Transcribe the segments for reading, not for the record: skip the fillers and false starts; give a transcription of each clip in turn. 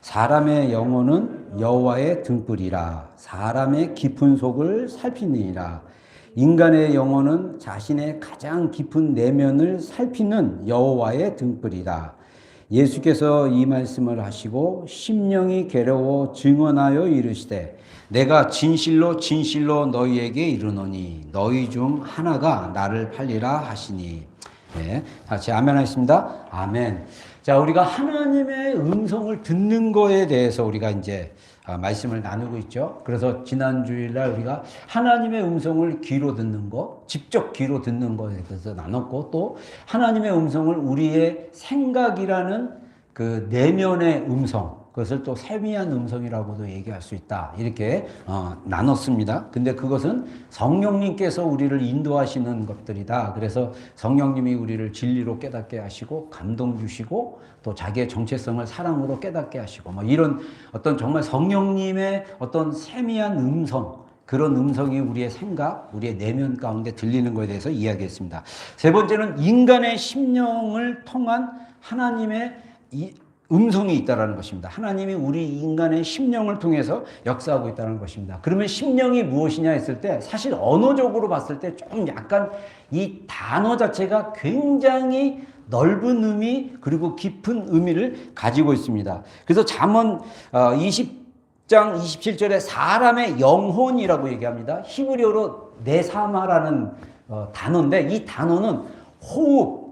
사람의 영혼은 여호와의 등불이라. 사람의 깊은 속을 살피느니라. 인간의 영혼은 자신의 가장 깊은 내면을 살피는 여호와의 등불이라. 예수께서 이 말씀을 하시고 심령이 괴로워 증언하여 이르시되 내가 진실로 진실로 너희에게 이르노니 너희 중 하나가 나를 팔리라 하시니. 네, 같이 아멘 하겠습니다. 아멘. 자, 우리가 하나님의 음성을 듣는 거에 대해서 우리가 이제 말씀을 나누고 있죠. 그래서 지난 주일날 우리가 하나님의 음성을 귀로 듣는 거, 직접 귀로 듣는 거에 대해서 나눴고, 또 하나님의 음성을 우리의 생각이라는 그 내면의 음성, 그것을 또 세미한 음성이라고도 얘기할 수 있다. 이렇게 나눴습니다. 근데 그것은 성령님께서 우리를 인도하시는 것들이다. 그래서 성령님이 우리를 진리로 깨닫게 하시고 감동 주시고 또 자기의 정체성을 사랑으로 깨닫게 하시고 뭐 이런 어떤 정말 성령님의 어떤 세미한 음성, 그런 음성이 우리의 생각, 우리의 내면 가운데 들리는 것에 대해서 이야기했습니다. 세 번째는 인간의 심령을 통한 하나님의 음성이 있다는 것입니다. 하나님이 우리 인간의 심령을 통해서 역사하고 있다는 것입니다. 그러면 심령이 무엇이냐 했을 때 사실 언어적으로 봤을 때 좀 약간 이 단어 자체가 굉장히 넓은 의미 그리고 깊은 의미를 가지고 있습니다. 그래서 잠언 20장 27절에 사람의 영혼이라고 얘기합니다. 히브리어로 네사마라는 단어인데 이 단어는 호흡,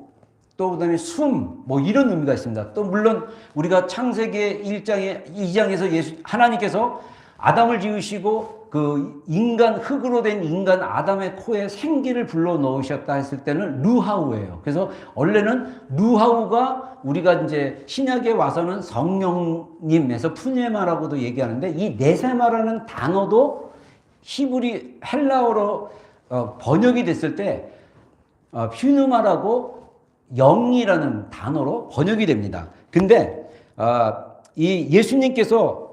또 그다음에 숨, 뭐 이런 의미가 있습니다. 또 물론 우리가 창세기 2장에서 하나님께서 아담을 지으시고 그 인간, 흙으로 된 인간 아담의 코에 생기를 불러 넣으셨다 했을 때는 루하우예요. 그래서 원래는 루하우가 우리가 이제 신약에 와서는 성령님에서 푸네마라고도 얘기하는데 이 네세마라는 단어도 히브리 헬라어로 번역이 됐을 때 퓨누마라고 영이라는 단어로 번역이 됩니다. 근데 이 예수님께서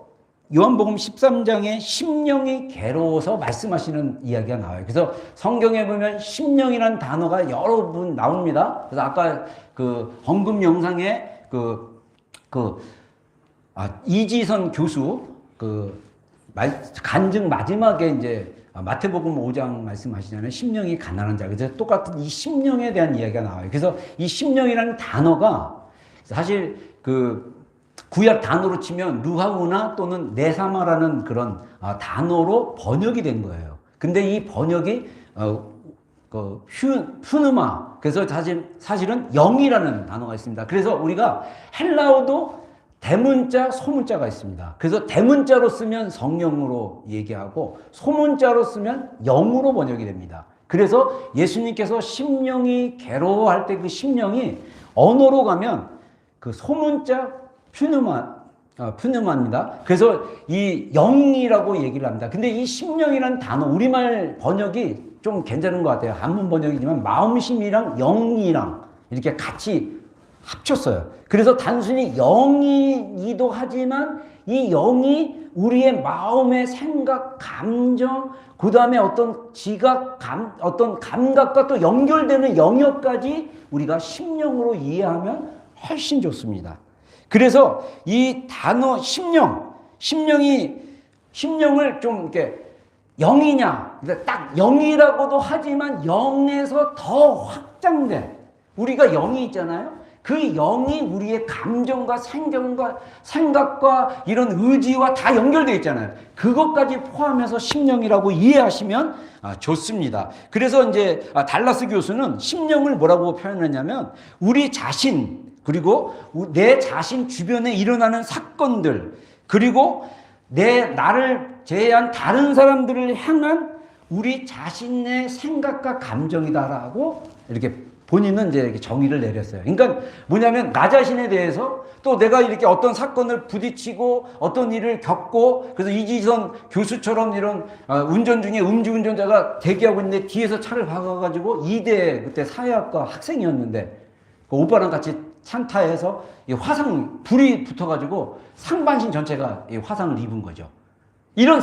요한복음 13장에 심령이 괴로워서 말씀하시는 이야기가 나와요. 그래서 성경에 보면 심령이라는 단어가 여러 번 나옵니다. 그래서 아까 그 헌금 영상에 이지선 교수 간증 마지막에 이제 마태복음 5장 말씀하시잖아요. 심령이 가난한 자. 그래서 똑같은 이 심령에 대한 이야기가 나와요. 그래서 이 심령이라는 단어가 사실 그 구약 단어로 치면 루하우나 또는 네사마라는 그런 단어로 번역이 된 거예요. 근데 이 번역이 푸누마. 그래서 사실은 영이라는 단어가 있습니다. 그래서 우리가 헬라어도 대문자, 소문자가 있습니다. 그래서 대문자로 쓰면 성령으로 얘기하고 소문자로 쓰면 영으로 번역이 됩니다. 그래서 예수님께서 심령이 괴로워할 때 그 심령이 언어로 가면 그 소문자 푸누마입니다. 그래서 이 영이라고 얘기를 합니다. 근데 이 심령이라는 단어, 우리말 번역이 좀 괜찮은 것 같아요. 한문 번역이지만 마음심이랑 영이랑 이렇게 같이 합쳤어요. 그래서 단순히 영이기도 하지만 이 영이 우리의 마음의 생각, 감정, 그 다음에 어떤 지각, 어떤 감각과 또 연결되는 영역까지 우리가 심령으로 이해하면 훨씬 좋습니다. 그래서 이 단어 심령을 좀 이렇게 영이냐, 딱 영이라고도 하지만 영에서 더 확장된 우리가 영이 있잖아요. 그 영이 우리의 감정과 생각과 이런 의지와 다 연결되어 있잖아요. 그것까지 포함해서 심령이라고 이해하시면 좋습니다. 그래서 이제 달라스 교수는 심령을 뭐라고 표현하냐면 우리 자신 그리고 내 자신 주변에 일어나는 사건들 그리고 나를 제외한 다른 사람들을 향한 우리 자신의 생각과 감정이다라고 이렇게 본인은 이제 이렇게 정의를 내렸어요. 그러니까 뭐냐면 나 자신에 대해서 또 내가 이렇게 어떤 사건을 부딪히고 어떤 일을 겪고 그래서 이지선 교수처럼 이런 운전 중에 음주운전자가 대기하고 있는데 뒤에서 차를 박아가지고 2대 그때 사회학과 학생이었는데 그 오빠랑 같이 산타에서 이 불이 붙어가지고 상반신 전체가 이 화상을 입은 거죠. 이런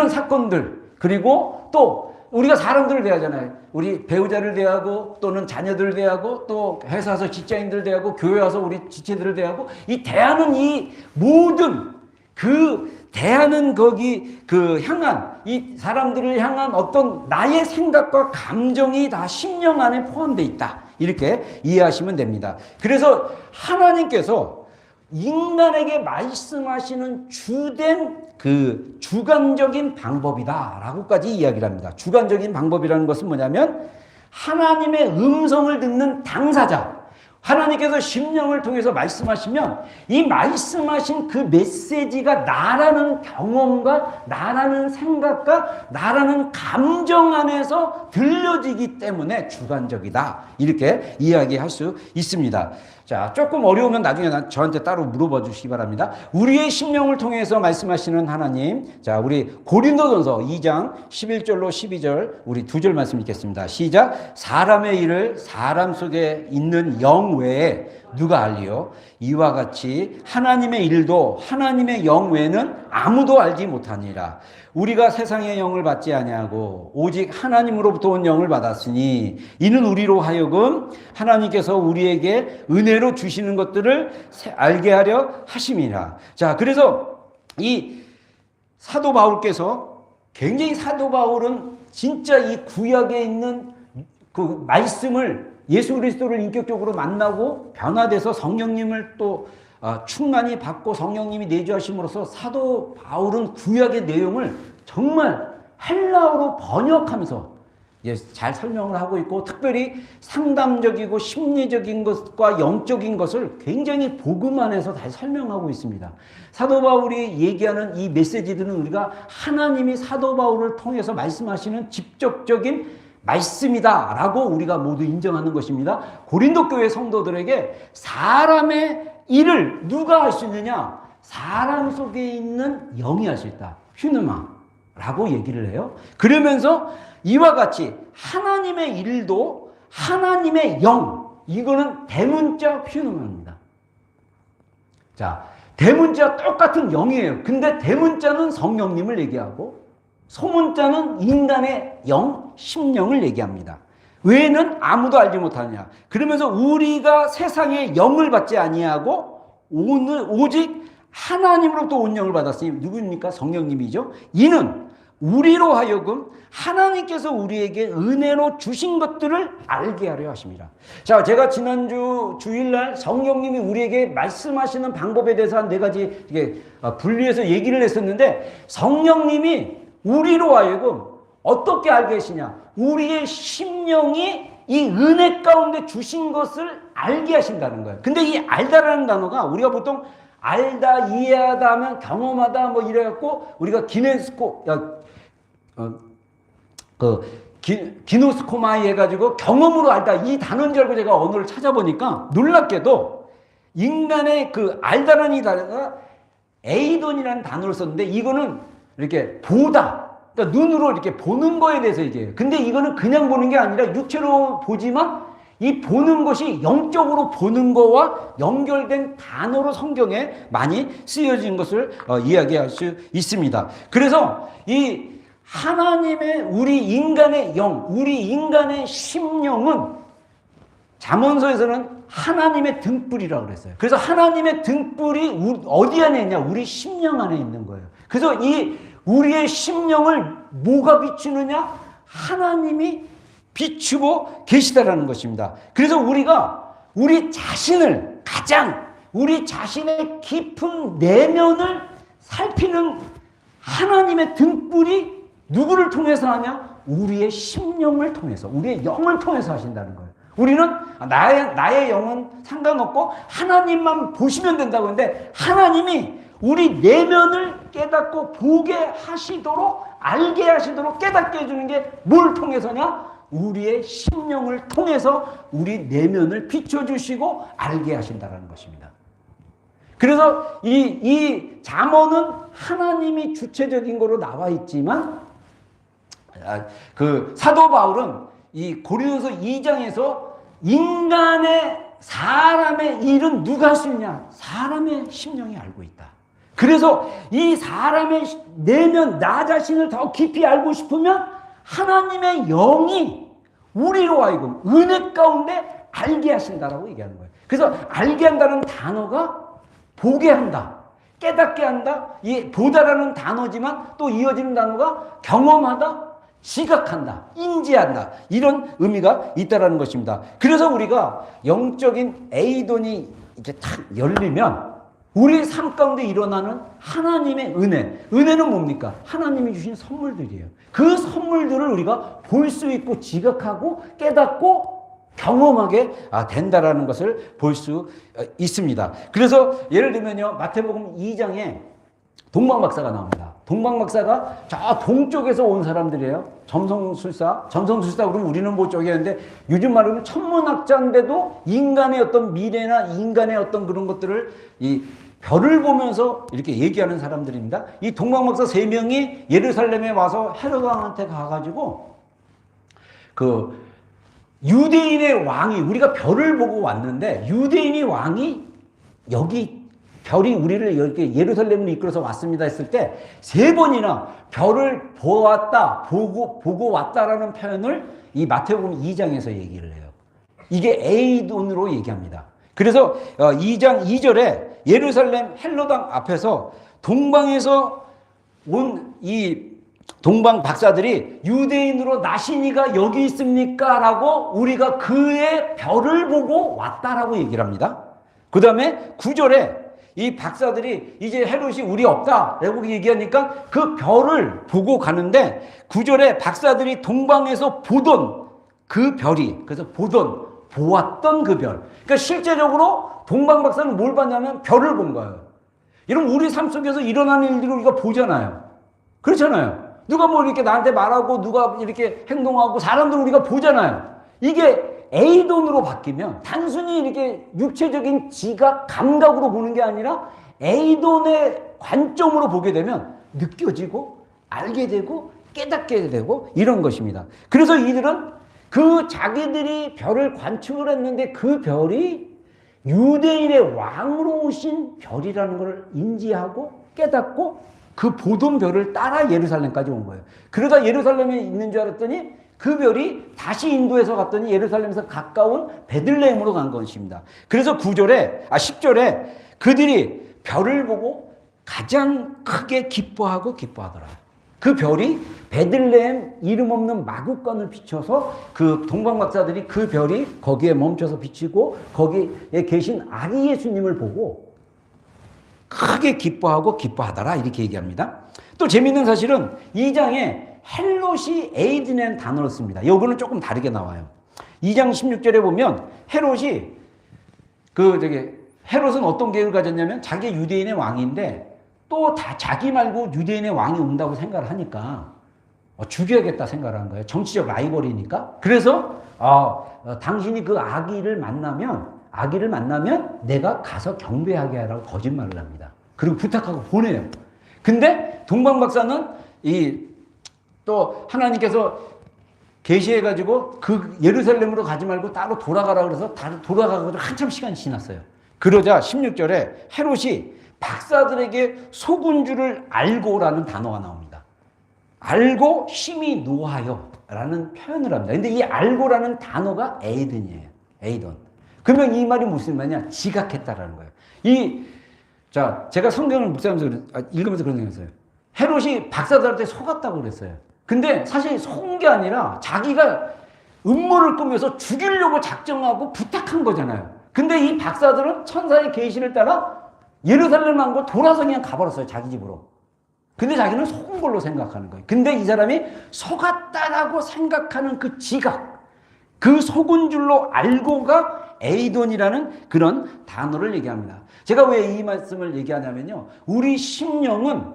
사건들 그리고 또 우리가 사람들을 대하잖아요. 우리 배우자를 대하고 또는 자녀들을 대하고 또 회사 와서 직장인들을 대하고 교회 와서 우리 지체들을 대하고 이 대하는 이 모든 그 대하는 거기 그 향한 이 사람들을 향한 어떤 나의 생각과 감정이 다 심령 안에 포함되어 있다. 이렇게 이해하시면 됩니다. 그래서 하나님께서 인간에게 말씀하시는 주된 그 주관적인 방법이다 라고까지 이야기를 합니다. 주관적인 방법이라는 것은 뭐냐면 하나님의 음성을 듣는 당사자, 하나님께서 심령을 통해서 말씀하시면 이 말씀하신 그 메시지가 나라는 경험과 나라는 생각과 나라는 감정 안에서 들려지기 때문에 주관적이다. 이렇게 이야기할 수 있습니다. 자, 조금 어려우면 나중에 저한테 따로 물어봐 주시기 바랍니다. 우리의 심령을 통해서 말씀하시는 하나님. 자, 우리 고린도전서 2장 11절로 12절 우리 두 절 말씀 읽겠습니다. 시작. 사람의 일을 사람 속에 있는 영 외에 누가 알리요? 이와 같이 하나님의 일도 하나님의 영 외에는 아무도 알지 못하니라. 우리가 세상의 영을 받지 아니하고 오직 하나님으로부터 온 영을 받았으니 이는 우리로 하여금 하나님께서 우리에게 은혜로 주시는 것들을 알게 하려 하심이라. 자, 그래서 이 사도 바울께서 굉장히 사도 바울은 진짜 이 구약에 있는 그 말씀을 예수 그리스도를 인격적으로 만나고 변화돼서 성령님을 또 충만히 받고 성령님이 내주하심으로써 사도 바울은 구약의 내용을 정말 헬라어로 번역하면서 잘 설명을 하고 있고 특별히 상담적이고 심리적인 것과 영적인 것을 굉장히 복음 안에서 잘 설명하고 있습니다. 사도 바울이 얘기하는 이 메시지들은 우리가 하나님이 사도 바울을 통해서 말씀하시는 직접적인 말씀이다라고 우리가 모두 인정하는 것입니다. 고린도 교회 성도들에게 사람의 일을 누가 할 수 있느냐? 사람 속에 있는 영이 할 수 있다. 휴누마라고 얘기를 해요. 그러면서 이와 같이 하나님의 일도 하나님의 영, 이거는 대문자 휴누마입니다. 자, 대문자 똑같은 영이에요. 근데 대문자는 성령님을 얘기하고 소문자는 인간의 영, 심령을 얘기합니다. 외에는 아무도 알지 못하냐. 그러면서 우리가 세상의 영을 받지 아니하고 오직 하나님으로부터 온 영을 받았으니 누구입니까? 성령님이죠. 이는 우리로 하여금 하나님께서 우리에게 은혜로 주신 것들을 알게 하려 하십니다. 자, 제가 지난주 주일날 성령님이 우리에게 말씀하시는 방법에 대해서 한 네 가지 분리해서 얘기를 했었는데 성령님이 우리로 하여금 어떻게 알게 하시냐? 우리의 심령이 이 은혜 가운데 주신 것을 알게 하신다는 거예요. 근데 이 알다라는 단어가 우리가 보통 알다, 이해하다 하면 경험하다 뭐 이래갖고 우리가 기노스코마이 해가지고 경험으로 알다 이 단어인 줄 알고 제가 언어를 찾아보니까 놀랍게도 인간의 그 알다라는 이 단어가 에이돈이라는 단어를 썼는데 이거는 이렇게 보다, 그러니까 눈으로 이렇게 보는 거에 대해서 얘기해요. 근데 이거는 그냥 보는 게 아니라 육체로 보지만 이 보는 것이 영적으로 보는 거와 연결된 단어로 성경에 많이 쓰여진 것을 이야기할 수 있습니다. 그래서 이 하나님의 우리 인간의 영, 우리 인간의 심령은 잠언서에서는 하나님의 등불이라고 그랬어요. 그래서 하나님의 등불이 어디 안에 있냐? 우리 심령 안에 있는 거예요. 그래서 이 우리의 심령을 뭐가 비추느냐? 하나님이 비추고 계시다라는 것입니다. 그래서 우리가 우리 자신을 우리 자신의 깊은 내면을 살피는 하나님의 등불이 누구를 통해서 하냐? 우리의 심령을 통해서, 우리의 영을 통해서 하신다는 거예요. 우리는 나의 영은 상관없고 하나님만 보시면 된다고 하는데 하나님이 우리 내면을 깨닫고 보게 하시도록, 알게 하시도록 깨닫게 해주는 게 뭘 통해서냐? 우리의 심령을 통해서 우리 내면을 비춰주시고 알게 하신다는 것입니다. 그래서 이 잠언은 하나님이 주체적인 거로 나와 있지만 그 사도 바울은 이 고린도서 2장에서 사람의 일은 누가 할 수 있냐? 사람의 심령이 알고 있다. 그래서 이 사람의 내면, 나 자신을 더 깊이 알고 싶으면 하나님의 영이 우리로 하여금 은혜 가운데 알게 하신다라고 얘기하는 거예요. 그래서 알게 한다는 단어가 보게 한다, 깨닫게 한다, 이 보다라는 단어지만 또 이어지는 단어가 경험하다, 지각한다, 인지한다, 이런 의미가 있다라는 것입니다. 그래서 우리가 영적인 에이돈이 이제 탁 열리면 우리 삶 가운데 일어나는 하나님의 은혜는 뭡니까? 하나님이 주신 선물들이에요. 그 선물들을 우리가 볼 수 있고 지각하고 깨닫고 경험하게 된다라는 것을 볼 수 있습니다. 그래서 예를 들면요, 마태복음 2장에 동방박사가 나옵니다. 동방박사가 저 동쪽에서 온 사람들이에요. 점성술사 그러면 우리는 뭐 쪽이었는데 요즘 말로는 천문학자인데도 인간의 어떤 미래나 인간의 어떤 그런 것들을 이 별을 보면서 이렇게 얘기하는 사람들입니다. 이 동방박사 3명이 예루살렘에 와서 헤롯 왕한테 가가지고 그 유대인의 왕이, 우리가 별을 보고 왔는데 유대인이 왕이 여기 별이 우리를 이렇게 예루살렘으로 이끌어서 왔습니다 했을 때 3번이나 별을 보고 왔다라는 표현을 이 마태복음 2장에서 얘기를 해요. 이게 에이돈으로 얘기합니다. 그래서 2장 2절에 예루살렘 헬로당 앞에서 동방에서 온 이 동방 박사들이 유대인으로 나시니가 여기 있습니까? 라고 우리가 그의 별을 보고 왔다라고 얘기를 합니다. 그 다음에 9절에 이 박사들이 이제 헤롯이 우리 없다 라고 얘기하니까 그 별을 보고 가는데 9절에 박사들이 동방에서 보던 그 별이, 그래서 보았던 그 별. 그러니까 실제적으로 동방 박사는 뭘 봤냐면 별을 본 거예요. 여러분, 우리 삶 속에서 일어나는 일들을 우리가 보잖아요. 그렇잖아요. 누가 뭐 이렇게 나한테 말하고 누가 이렇게 행동하고 사람들 우리가 보잖아요. 이게 에이돈으로 바뀌면 단순히 이렇게 육체적인 지각, 감각으로 보는 게 아니라 에이돈의 관점으로 보게 되면 느껴지고 알게 되고 깨닫게 되고 이런 것입니다. 그래서 이들은 그 자기들이 별을 관측을 했는데 그 별이 유대인의 왕으로 오신 별이라는 걸 인지하고 깨닫고 그 보던 별을 따라 예루살렘까지 온 거예요. 그러다 예루살렘에 있는 줄 알았더니 그 별이 다시 인도에서 갔더니 예루살렘에서 가까운 베들레헴으로 간 것입니다. 그래서 10절에 그들이 별을 보고 가장 크게 기뻐하더라. 그 별이 베들레헴 이름 없는 마구간을 비춰서 그 동방박사들이 그 별이 거기에 멈춰서 비치고 거기에 계신 아기 예수님을 보고 크게 기뻐하더라 이렇게 얘기합니다. 또 재밌는 사실은 2장에 헬롯이 에이든이라는 단어를 씁니다. 이거는 조금 다르게 나와요. 2장 16절에 보면 헤롯은 어떤 계획을 가졌냐면 자기 유대인의 왕인데 또 다 자기 말고 유대인의 왕이 온다고 생각을 하니까 죽여야겠다 생각을 한 거예요. 정치적 라이벌이니까. 그래서 당신이 그 아기를 만나면 내가 가서 경배하게 하라고 거짓말을 합니다. 그리고 부탁하고 보내요. 근데 동방박사는 또 하나님께서 계시해가지고 그 예루살렘으로 가지 말고 따로 돌아가라 그래서 돌아가가지고 한참 시간이 지났어요. 그러자 16절에 헤롯이 박사들에게 속은 줄을 알고라는 단어가 나옵니다. 알고 심히 노하여 라는 표현을 합니다. 근데 이 알고라는 단어가 에이든이에요. 에이돈. 그러면 이 말이 무슨 말이냐? 지각했다라는 거예요. 제가 성경을 읽으면서 그런 생각을 했어요. 헤롯이 박사들한테 속았다고 그랬어요. 근데 사실 속은 게 아니라 자기가 음모를 꾸며서 죽이려고 작정하고 부탁한 거잖아요. 근데 이 박사들은 천사의 계시를 따라 예루살렘 안 고 돌아서 그냥 가버렸어요. 자기 집으로. 근데 자기는 속은 걸로 생각하는 거예요. 근데 이 사람이 속았다라고 생각하는 그 지각, 그 속은 줄로 알고가 에이돈이라는 그런 단어를 얘기합니다. 제가 왜 이 말씀을 얘기하냐면요. 우리 심령은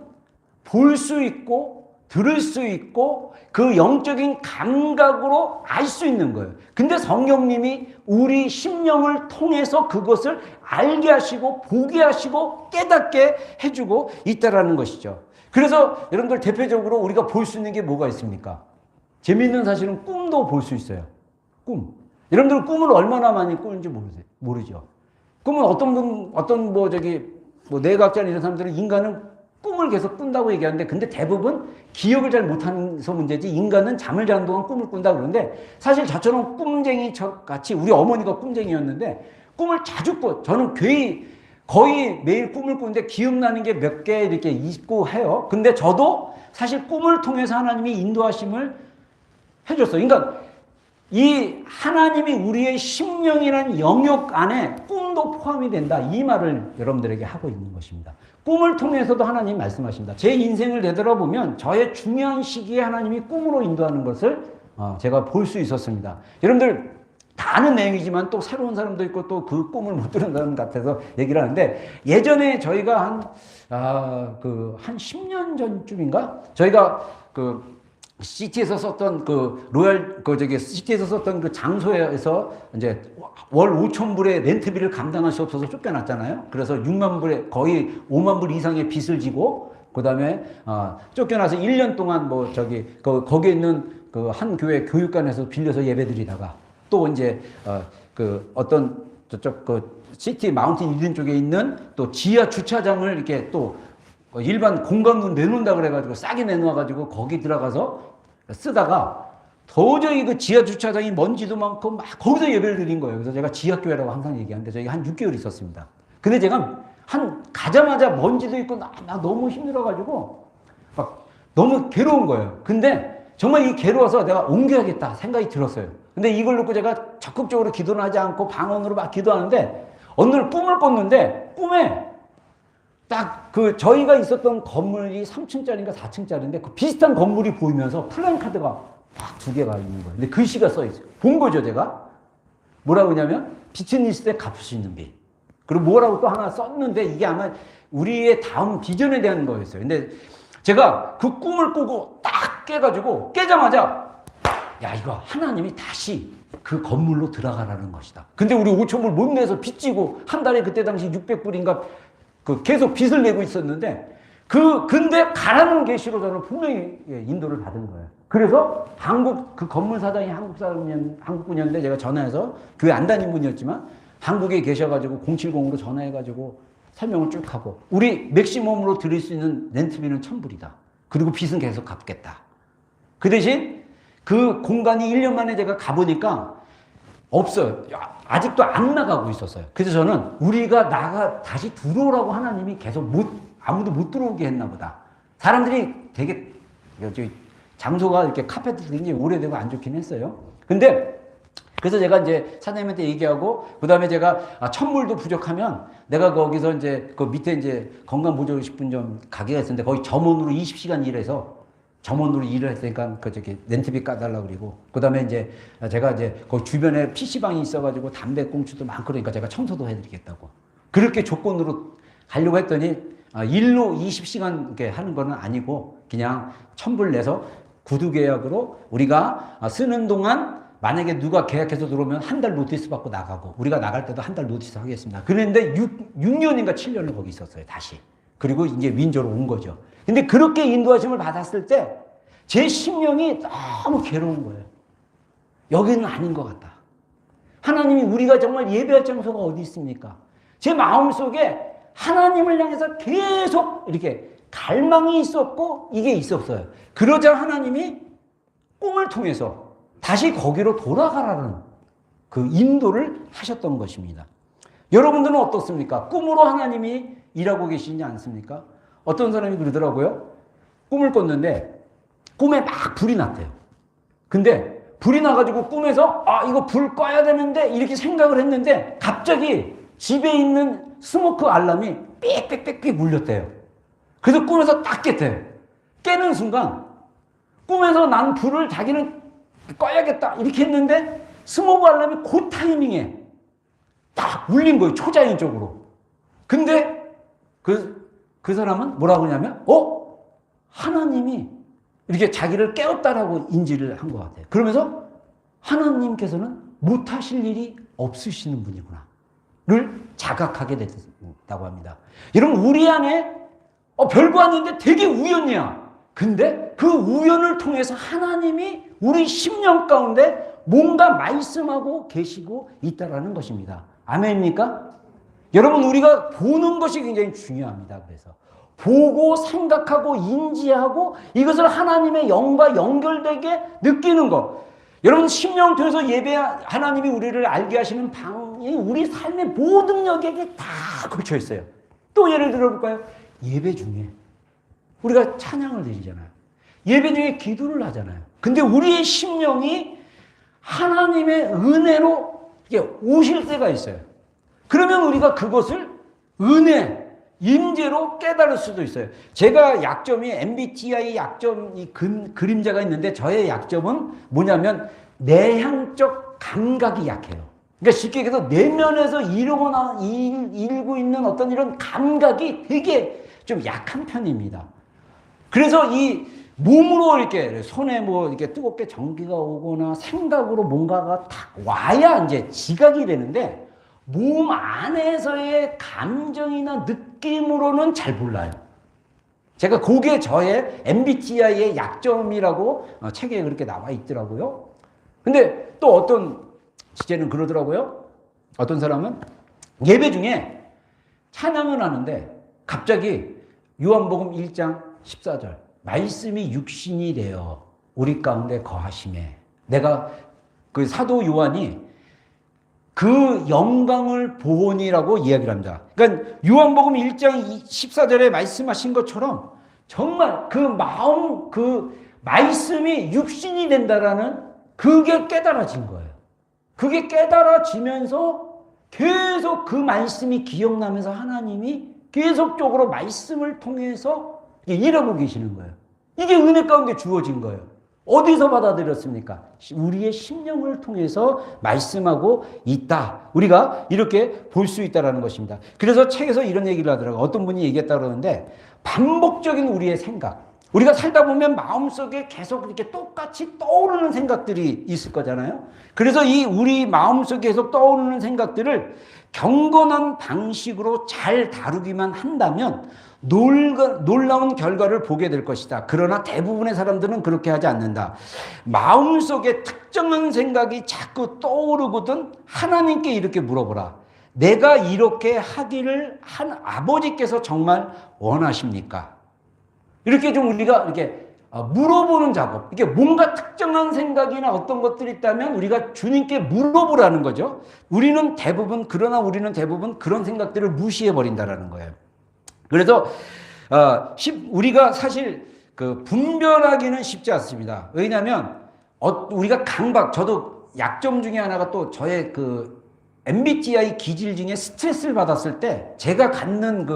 볼 수 있고 들을 수 있고 그 영적인 감각으로 알 수 있는 거예요. 근데 성령님이 우리 심령을 통해서 그것을 알게 하시고 보게 하시고 깨닫게 해주고 있다라는 것이죠. 그래서 여러분들 대표적으로 우리가 볼 수 있는 게 뭐가 있습니까? 재미있는 사실은 꿈도 볼 수 있어요. 꿈. 여러분들 꿈을 얼마나 많이 꾸는지 모르죠. 꿈은 내과학자 이런 사람들은 인간은 꿈을 계속 꾼다고 얘기하는데 근데 대부분 기억을 잘 못해서 문제지 인간은 잠을 자는 동안 꿈을 꾼다 그러는데 사실 저처럼 꿈쟁이 같이 우리 어머니가 꿈쟁이였는데 꿈을 자주 꿔. 저는 거의 매일 꿈을 꾸는데 기억나는 게 몇 개 이렇게 있고 해요. 근데 저도 사실 꿈을 통해서 하나님이 인도하심을 해줬어요. 그러니까 이 하나님이 우리의 심령이라는 영역 안에 꿈도 포함이 된다. 이 말을 여러분들에게 하고 있는 것입니다. 꿈을 통해서도 하나님 말씀하십니다. 제 인생을 되돌아보면 저의 중요한 시기에 하나님이 꿈으로 인도하는 것을 제가 볼 수 있었습니다. 여러분들 다 아는 내용이지만 또 새로운 사람도 있고 또 그 꿈을 못 들은 사람 같아서 얘기를 하는데 예전에 저희가 한 10년 전쯤인가? 저희가 시티에서 썼던 시티에서 썼던 그 장소에서 이제 월 5천 불의 렌트비를 감당할 수 없어서 쫓겨났잖아요. 그래서 6만 불에 거의 5만 불 이상의 빚을 지고 그다음에 쫓겨나서 1년 동안 거기에 있는 그 한 교회 교육관에서 빌려서 예배드리다가 또 이제 어떤 저쪽 시티 마운틴 이든 쪽에 있는 또 지하 주차장을 이렇게 또 일반 공간으로 내놓는다 그래가지고 싸게 내놓아가지고 거기 들어가서 쓰다가 도저히 그 지하 주차장이 먼지도 많고 막 거기서 예배를 드린 거예요. 그래서 제가 지하교회라고 항상 얘기하는데 저희 한 6개월 있었습니다. 근데 제가 가자마자 먼지도 있고 나 너무 힘들어가지고 막 너무 괴로운 거예요. 근데 정말 이 괴로워서 내가 옮겨야겠다 생각이 들었어요. 근데 이걸 놓고 제가 적극적으로 기도는 하지 않고 방언으로 막 기도하는데 어느 날 꿈을 꿨는데 꿈에 딱 저희가 있었던 건물이 3층짜리인가 4층짜리인데 그 비슷한 건물이 보이면서 플랜카드가 막 2개가 있는 거예요. 근데 글씨가 써 있어요. 본 거죠, 제가. 뭐라고 하냐면 빚은 있을 때 갚을 수 있는 빚. 그리고 뭐라고 또 하나 썼는데 이게 아마 우리의 다음 비전에 대한 거였어요. 근데 제가 그 꿈을 꾸고 딱 깨가지고 깨자마자 야, 이거 하나님이 다시 그 건물로 들어가라는 것이다. 근데 우리 5천 불 못 내서 빚지고 한 달에 그때 당시 600불인가 계속 빚을 내고 있었는데 근데 가라는 계시로 저는 분명히 인도를 받은 거예요. 그래서 그 건물 사장이 한국 분이었는데 제가 전화해서 교회 안 다닌 분이었지만 한국에 계셔가지고 070으로 전화해가지고 설명을 쭉 하고 우리 맥시멈으로 드릴 수 있는 렌트비는 1,000불이다. 그리고 빚은 계속 갚겠다. 그 대신 그 공간이 1년 만에 제가 가보니까 없어요. 아직도 안 나가고 있었어요. 그래서 저는 우리가 다시 들어오라고 하나님이 계속 아무도 못 들어오게 했나 보다. 사람들이 되게 장소가 이렇게 카페도 굉장히 오래되고 안 좋긴 했어요. 근데 그래서 제가 이제 사장님한테 얘기하고 그다음에 제가 1,000불도 부족하면 내가 거기서 이제 그 밑에 이제 건강보조식품점 가게가 있었는데 거기 점원으로 20시간 일해서 점원으로 일을 했으니까 렌트비 까달라고 그리고 그다음에 이제 제가 이제 거기 주변에 PC방이 있어가지고 담배 꽁초도 많고 그러니까 제가 청소도 해드리겠다고 그렇게 조건으로 가려고 했더니 일로 20시간 이렇게 하는 거는 아니고 그냥 1,000불 내서 구두 계약으로 우리가 쓰는 동안 만약에 누가 계약해서 들어오면 한 달 노티스 받고 나가고 우리가 나갈 때도 한 달 노티스 하겠습니다. 그런데 6년인가 7년을 거기 있었어요. 다시. 그리고 이제 윈저로 온 거죠. 근데 그렇게 인도하심을 받았을 때 제 심령이 너무 괴로운 거예요. 여기는 아닌 것 같다. 하나님이 우리가 정말 예배할 장소가 어디 있습니까? 제 마음속에 하나님을 향해서 계속 이렇게 갈망이 있었고 이게 있었어요. 그러자 하나님이 꿈을 통해서 다시 거기로 돌아가라는 그 인도를 하셨던 것입니다. 여러분들은 어떻습니까? 꿈으로 하나님이 일하고 계시지 않습니까? 어떤 사람이 그러더라고요. 꿈을 꿨는데 꿈에 막 불이 났대요. 근데 불이 나가지고 꿈에서 이거 불 꺼야 되는데 이렇게 생각을 했는데 갑자기 집에 있는 스모크 알람이 삑삑삑삑 울렸대요. 그래서 꿈에서 딱 깼대요. 깨는 순간 꿈에서 난 불을 자기는 꺼야겠다 이렇게 했는데 스모크 알람이 그 타이밍에 딱 울린 거예요. 초자연적으로. 근데 그 사람은 뭐라고 하냐면 하나님이 이렇게 자기를 깨웠다라고 인지를 한 것 같아요. 그러면서 하나님께서는 못하실 일이 없으시는 분이구나 를 자각하게 됐다고 합니다. 여러분 우리 안에 별거 아닌데 되게 우연이야. 근데 그 우연을 통해서 하나님이 우리 심령 가운데 뭔가 말씀하고 계시고 있다라는 것입니다. 아멘입니까? 여러분, 우리가 보는 것이 굉장히 중요합니다. 그래서 보고 생각하고 인지하고 이것을 하나님의 영과 연결되게 느끼는 것. 여러분, 심령을 통해서 예배, 하나님이 우리를 알게 하시는 방이 우리 삶의 모든 영역에 다 걸쳐 있어요. 또 예를 들어볼까요? 예배 중에 우리가 찬양을 드리잖아요. 예배 중에 기도를 하잖아요. 근데 우리의 심령이 하나님의 은혜로 오실 때가 있어요. 그러면 우리가 그것을 은혜, 임재로 깨달을 수도 있어요. 제가 약점이 MBTI 약점, 그림자가 있는데 저의 약점은 뭐냐면 내향적 감각이 약해요. 그러니까 쉽게 얘기해서 내면에서 일고 있는 어떤 이런 감각이 되게 좀 약한 편입니다. 그래서 이 몸으로 이렇게 손에 뭐 이렇게 뜨겁게 전기가 오거나 생각으로 뭔가가 탁 와야 이제 지각이 되는데 몸 안에서의 감정이나 느낌으로는 잘 몰라요. 제가 그게 저의 MBTI의 약점이라고 책에 그렇게 나와 있더라고요. 근데 또 어떤 지체는 그러더라고요. 어떤 사람은 예배 중에 찬양을 하는데 갑자기 요한복음 1장 14절 말씀이 육신이 되어 우리 가운데 거하심에, 내가 그 사도 요한이 그 영광을 보오니라고 이야기를 합니다. 그러니까 요한복음 1장 14절에 말씀하신 것처럼 정말 그 마음, 그 말씀이 육신이 된다라는 그게 깨달아진 거예요. 그게 깨달아지면서 계속 그 말씀이 기억나면서 하나님이 계속적으로 말씀을 통해서 일하고 계시는 거예요. 이게 은혜 가운데 주어진 거예요. 어디서 받아들였습니까? 우리의 심령을 통해서 말씀하고 있다. 우리가 이렇게 볼 수 있다는 것입니다. 그래서 책에서 이런 얘기를 하더라고요. 어떤 분이 얘기했다고 그러는데 반복적인 우리의 생각. 우리가 살다 보면 마음속에 계속 이렇게 똑같이 떠오르는 생각들이 있을 거잖아요. 그래서 이 우리 마음속에 계속 떠오르는 생각들을 경건한 방식으로 잘 다루기만 한다면 놀라운 결과를 보게 될 것이다. 그러나 대부분의 사람들은 그렇게 하지 않는다. 마음속에 특정한 생각이 자꾸 떠오르거든 하나님께 이렇게 물어보라. 내가 이렇게 하기를 한 아버지께서 정말 원하십니까? 이렇게 좀 우리가 이렇게 물어보는 작업. 이게 뭔가 특정한 생각이나 어떤 것들이 있다면 우리가 주님께 물어보라는 거죠. 우리는 대부분 그런 생각들을 무시해버린다라는 거예요. 그래서 우리가 사실 그 분별하기는 쉽지 않습니다. 왜냐하면 우리가 저도 약점 중에 하나가 또 저의 그 MBTI 기질 중에 스트레스를 받았을 때 제가 갖는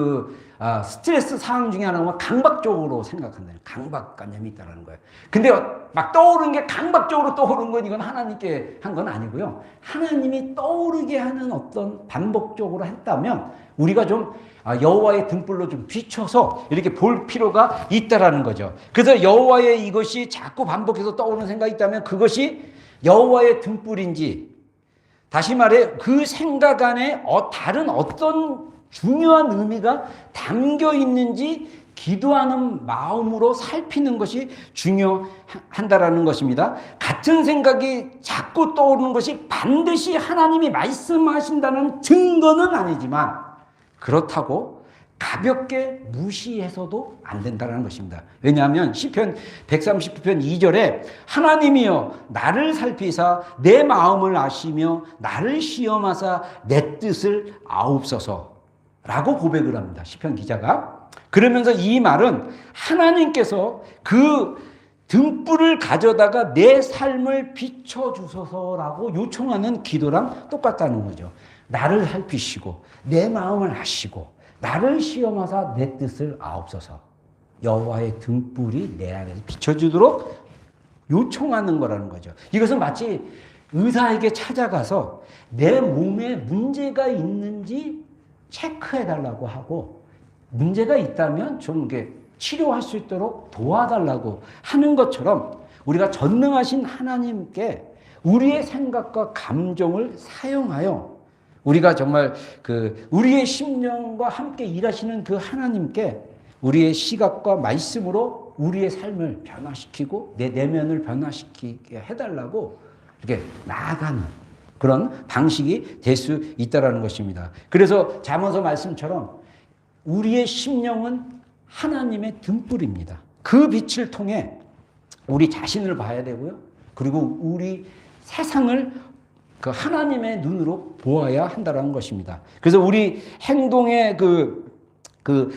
스트레스 상황 중에 하나가 강박적으로 생각한다. 강박관념이 있다는 거예요. 근데 막 떠오르는 게 강박적으로 떠오르는 건 이건 하나님께 한 건 아니고요. 하나님이 떠오르게 하는 어떤 반복적으로 했다면 우리가 좀 여호와의 등불로 좀 비춰서 이렇게 볼 필요가 있다라는 거죠. 그래서 여호와의 이것이 자꾸 반복해서 떠오르는 생각이 있다면 그것이 여호와의 등불인지, 다시 말해 그 생각 안에 다른 어떤 중요한 의미가 담겨 있는지 기도하는 마음으로 살피는 것이 중요한다라는 것입니다. 같은 생각이 자꾸 떠오르는 것이 반드시 하나님이 말씀하신다는 증거는 아니지만 그렇다고 가볍게 무시해서도 안 된다는 것입니다. 왜냐하면 시편 139편 2절에 하나님이여 나를 살피사 내 마음을 아시며 나를 시험하사 내 뜻을 아옵소서 라고 고백을 합니다. 시편 기자가. 그러면서 이 말은 하나님께서 그 등불을 가져다가 내 삶을 비춰주소서라고 요청하는 기도랑 똑같다는 거죠. 나를 살피시고 내 마음을 아시고 나를 시험하사 내 뜻을 아옵소서. 여호와의 등불이 내 안에서 비춰주도록 요청하는 거라는 거죠. 이것은 마치 의사에게 찾아가서 내 몸에 문제가 있는지 체크해달라고 하고 문제가 있다면 좀 치료할 수 있도록 도와달라고 하는 것처럼 우리가 전능하신 하나님께 우리의 생각과 감정을 사용하여 우리가 정말 우리의 심령과 함께 일하시는 그 하나님께 우리의 시각과 말씀으로 우리의 삶을 변화시키고 내 내면을 변화시키게 해달라고 이렇게 나아가는 그런 방식이 될 수 있다라는 것입니다. 그래서 잠언서 말씀처럼 우리의 심령은 하나님의 등불입니다. 그 빛을 통해 우리 자신을 봐야 되고요. 그리고 우리 세상을 그 하나님의 눈으로 보아야 한다는 것입니다. 그래서 우리 행동의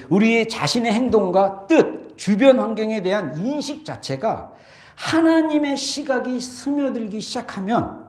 우리의 자신의 행동과 뜻, 주변 환경에 대한 인식 자체가 하나님의 시각이 스며들기 시작하면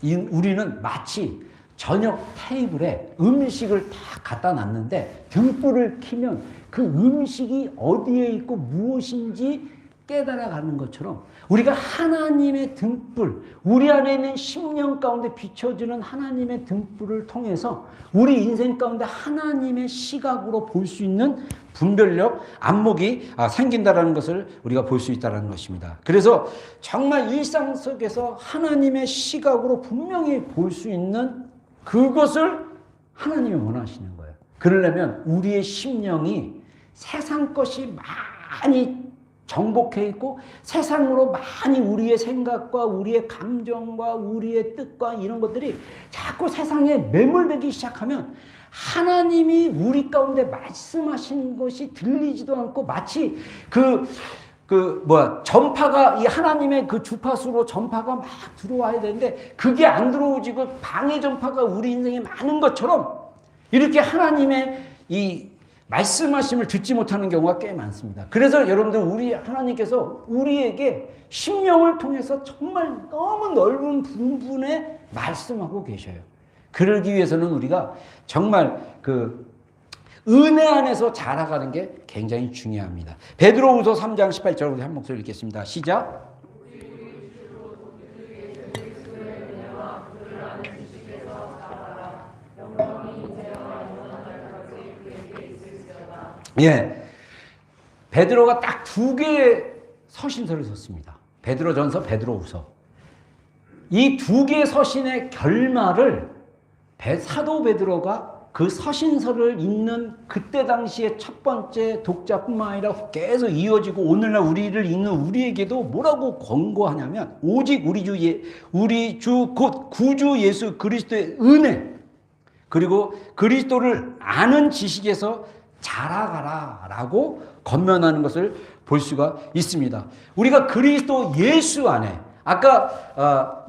우리는 마치 저녁 테이블에 음식을 다 갖다 놨는데 등불을 켜면 그 음식이 어디에 있고 무엇인지 깨달아가는 것처럼 우리가 하나님의 등불, 우리 안에 있는 심령 가운데 비춰주는 하나님의 등불을 통해서 우리 인생 가운데 하나님의 시각으로 볼 수 있는 분별력, 안목이 생긴다는 것을 우리가 볼 수 있다는 것입니다. 그래서 정말 일상 속에서 하나님의 시각으로 분명히 볼 수 있는 그것을 하나님이 원하시는 거예요. 그러려면 우리의 심령이 세상 것이 많이 정복해 있고 세상으로 많이 우리의 생각과 우리의 감정과 우리의 뜻과 이런 것들이 자꾸 세상에 매몰되기 시작하면 하나님이 우리 가운데 말씀하신 것이 들리지도 않고 마치 전파가 이 하나님의 그 주파수로 전파가 막 들어와야 되는데 그게 안 들어오지고 방해 전파가 우리 인생에 많은 것처럼 이렇게 하나님의 이 말씀하심을 듣지 못하는 경우가 꽤 많습니다. 그래서 여러분들 우리 하나님께서 우리에게 심령을 통해서 정말 너무 넓은 부분에 말씀하고 계셔요. 그러기 위해서는 우리가 정말 은혜 안에서 자라가는 게 굉장히 중요합니다. 베드로후서 3장 18절 우리 한 목소리 읽겠습니다. 시작. 예, 베드로가 딱 두 개의 서신서를 썼습니다. 베드로전서, 베드로후서. 이 두 개의 서신의 결말을 사도 베드로가 그 서신서를 읽는 그때 당시에 첫 번째 독자뿐만 아니라 계속 이어지고 오늘날 우리를 읽는 우리에게도 뭐라고 권고하냐면 오직 우리 주 곧 구주 예수 그리스도의 은혜 그리고 그리스도를 아는 지식에서 자라가라라고 권면하는 것을 볼 수가 있습니다. 우리가 그리스도 예수 안에 아까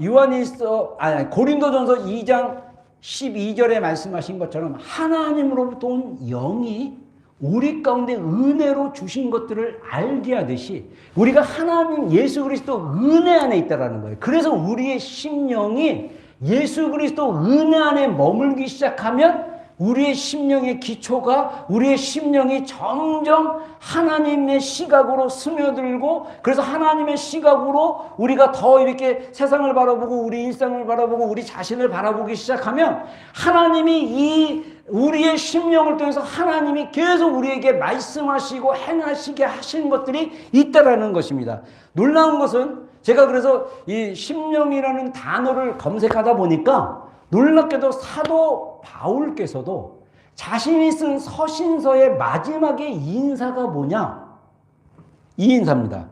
고린도전서 2장 12절에 말씀하신 것처럼 하나님으로부터 온 영이 우리 가운데 은혜로 주신 것들을 알게 하듯이 우리가 하나님 예수 그리스도 은혜 안에 있다라는 거예요. 그래서 우리의 심령이 예수 그리스도 은혜 안에 머물기 시작하면 우리의 심령의 기초가 우리의 심령이 점점 하나님의 시각으로 스며들고 그래서 하나님의 시각으로 우리가 더 이렇게 세상을 바라보고 우리 일상을 바라보고 우리 자신을 바라보기 시작하면 하나님이 우리의 심령을 통해서 하나님이 계속 우리에게 말씀하시고 행하시게 하시는 것들이 있다라는 것입니다. 놀라운 것은 제가 그래서 이 심령이라는 단어를 검색하다 보니까 놀랍게도 사도 바울께서도 자신이 쓴 서신서의 마지막에 인사가 뭐냐? 이 인사입니다.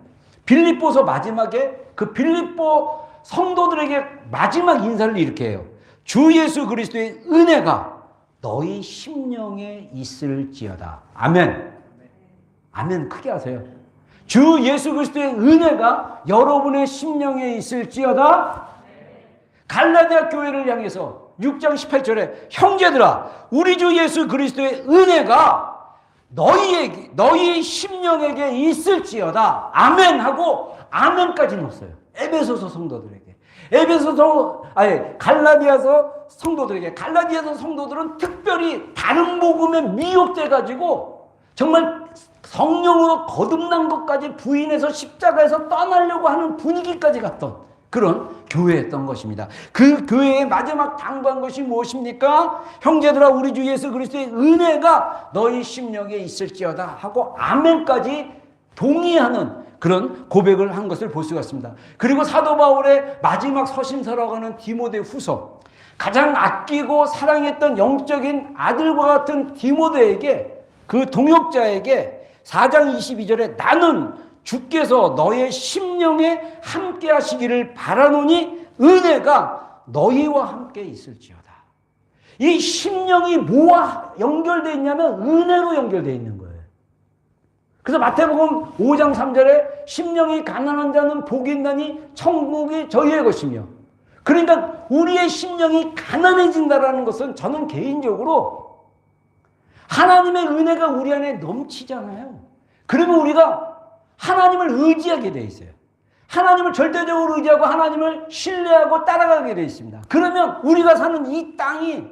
빌립보서 마지막에 그 빌립보 성도들에게 마지막 인사를 이렇게 해요. 주 예수 그리스도의 은혜가 너희 심령에 있을지어다. 아멘. 아멘 크게 하세요. 주 예수 그리스도의 은혜가 여러분의 심령에 있을지어다. 갈라디아 교회를 향해서 6장 18절에 형제들아 우리 주 예수 그리스도의 은혜가 너희의 심령에게 있을지어다. 아멘 하고 아멘까지 넣었어요. 에베소서 성도들에게. 갈라디아서 성도들에게. 갈라디아서 성도들은 특별히 다른 복음에 미혹돼 가지고 정말 성령으로 거듭난 것까지 부인해서 십자가에서 떠나려고 하는 분위기까지 갔던 그런 교회였던 것입니다. 그 교회의 마지막 당부한 것이 무엇입니까? 형제들아 우리 주 예수 그리스도의 은혜가 너희 심령에 있을지어다 하고 아멘까지 동의하는 그런 고백을 한 것을 볼 수가 있습니다. 그리고 사도 바울의 마지막 서신서라고 하는 디모데후서, 가장 아끼고 사랑했던 영적인 아들과 같은 디모데에게, 그 동역자에게 4장 22절에 나는 주께서 너의 심령에 함께 하시기를 바라노니 은혜가 너희와 함께 있을지어다. 이 심령이 뭐와 연결되어 있냐면 은혜로 연결되어 있는 거예요. 그래서 마태복음 5장 3절에 심령이 가난한 자는 복이 있나니 천국이 저희의 것이며, 그러니까 우리의 심령이 가난해진다라는 것은 저는 개인적으로 하나님의 은혜가 우리 안에 넘치잖아요. 그러면 우리가 하나님을 의지하게 돼 있어요. 하나님을 절대적으로 의지하고 하나님을 신뢰하고 따라가게 돼 있습니다. 그러면 우리가 사는 이 땅이